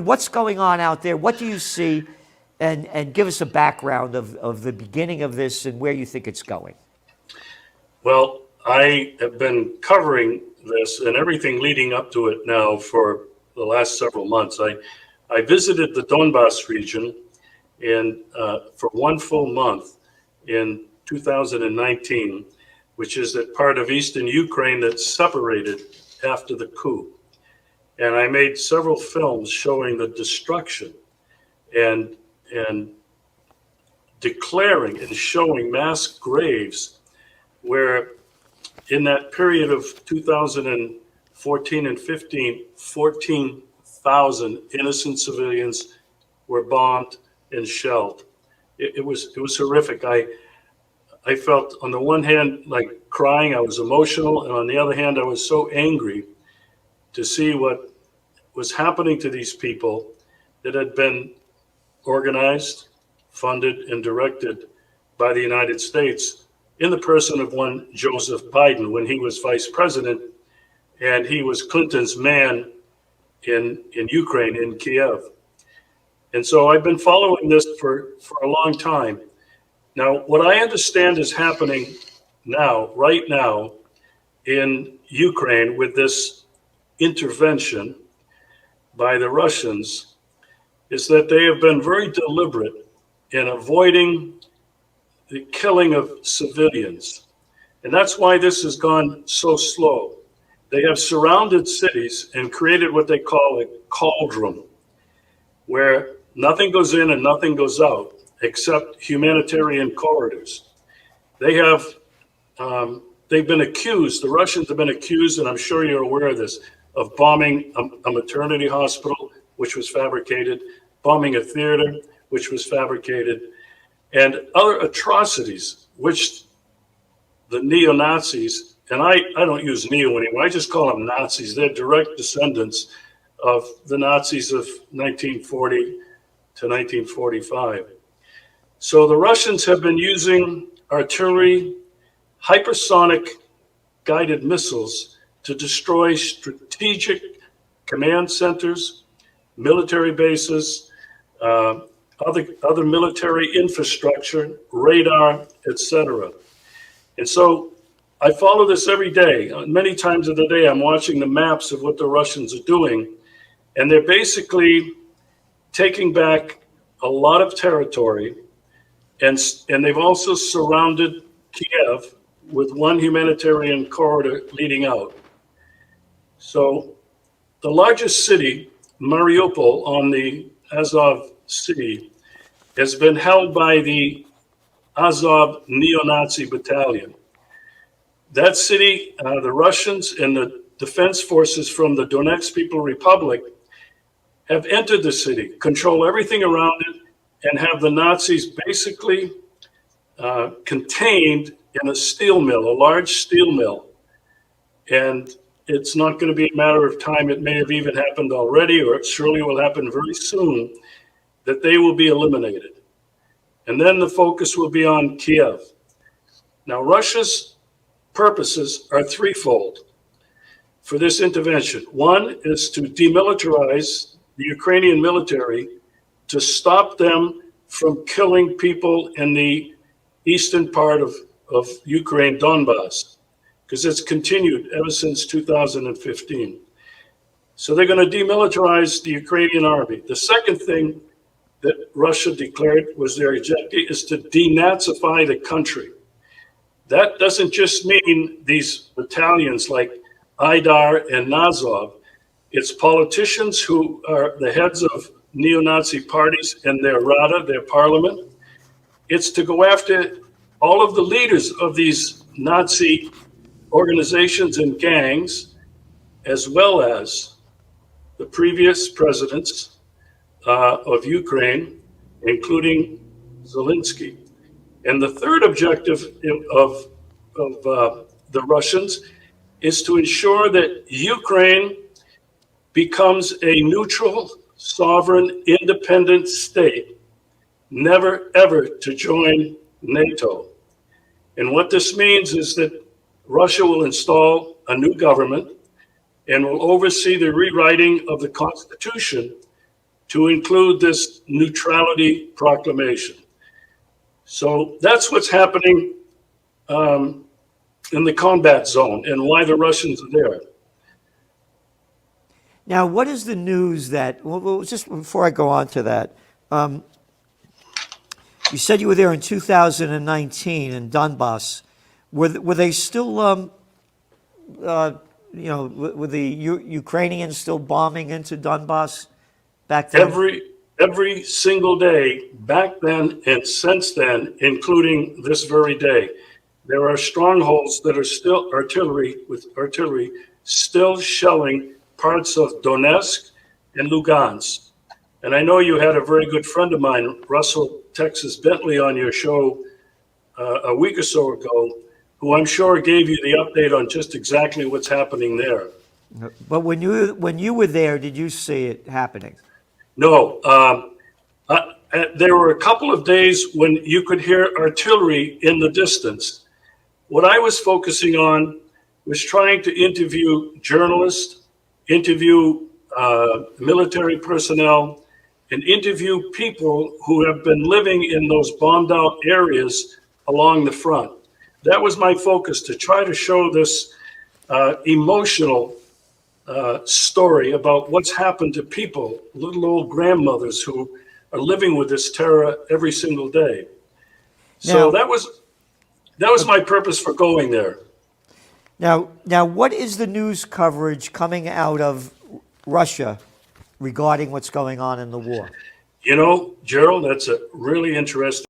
What's going on out there? What do you see? And give us a background of the beginning of this and where you think it's going. Well, I have been covering this and everything leading up to it now for the last several months. I visited the Donbass region for 1 full month in 2019, which is that part of eastern Ukraine that separated after the coup. And I made several films showing the destruction and declaring and showing mass graves where in that period of 2014 and 15, 14,000 innocent civilians were bombed and shelled. It was horrific. I felt on the one hand like crying, I was emotional, and on the other hand, I was so angry to see what was happening to these people that had been organized, funded, and directed by the United States in the person of one Joseph Biden when he was vice president, and he was Clinton's man in Ukraine, in Kiev. And so I've been following this for a long time. Now, what I understand is happening now, right now, in Ukraine with this intervention by the Russians is that they have been very deliberate in avoiding the killing of civilians. And that's why this has gone so slow. They have surrounded cities and created what they call a cauldron, where nothing goes in and nothing goes out except humanitarian corridors. They've been accused, the Russians have been accused, and I'm sure you're aware of this, of bombing a maternity hospital, which was fabricated, bombing a theater, which was fabricated, and other atrocities, which the neo-Nazis, and I don't use neo anymore, I just call them Nazis. They're direct descendants of the Nazis of 1940 to 1945. So the Russians have been using artillery, hypersonic guided missiles to destroy strategic command centers, military bases, other military infrastructure, radar, etc. And so I follow this every day. Many times of the day, I'm watching the maps of what the Russians are doing, and they're basically taking back a lot of territory, and they've also surrounded Kiev with one humanitarian corridor leading out. So the largest city, Mariupol, on the Azov Sea, has been held by the Azov neo-Nazi battalion. That city, the Russians and the defense forces from the Donetsk People Republic have entered the city, control everything around it, and have the Nazis basically contained in a steel mill, a large steel mill. And it's not going to be a matter of time. It may have even happened already, or it surely will happen very soon, that they will be eliminated. And then the focus will be on Kiev. Now, Russia's purposes are threefold for this intervention. One is to demilitarize the Ukrainian military to stop them from killing people in the eastern part of Ukraine, Donbass, because it's continued ever since 2015. So they're going to demilitarize the Ukrainian army. The second thing that Russia declared was their objective is to denazify the country. That doesn't just mean these battalions like Aidar and Nazov. It's politicians who are the heads of neo-Nazi parties and their Rada, their parliament. It's to go after all of the leaders of these Nazi organizations and gangs, as well as the previous presidents of Ukraine, including Zelensky. And the third objective of the Russians is to ensure that Ukraine becomes a neutral, sovereign, independent state, never ever to join NATO. And what this means is that Russia will install a new government and will oversee the rewriting of the Constitution to include this neutrality proclamation. So that's what's happening in the combat zone and why the Russians are there. Now, what is the news that, well, just before I go on to that, you said you were there in 2019 in Donbass. Were they still, were the Ukrainians still bombing into Donbass back then? Every single day back then and since then, including this very day, there are strongholds that are still artillery still shelling parts of Donetsk and Lugansk. And I know you had a very good friend of mine, Russell Texas Bentley, on your show a week or so ago, who I'm sure gave you the update on just exactly what's happening there. But when you were there, did you see it happening? No. There were a couple of days when you could hear artillery in the distance. What I was focusing on was trying to interview journalists, interview military personnel, and interview people who have been living in those bombed out areas along the front. That was my focus, to try to show this emotional story about what's happened to people, little old grandmothers who are living with this terror every single day. So that was my purpose for going there. Now, what is the news coverage coming out of Russia regarding what's going on in the war? You know, Gerald, that's a really interesting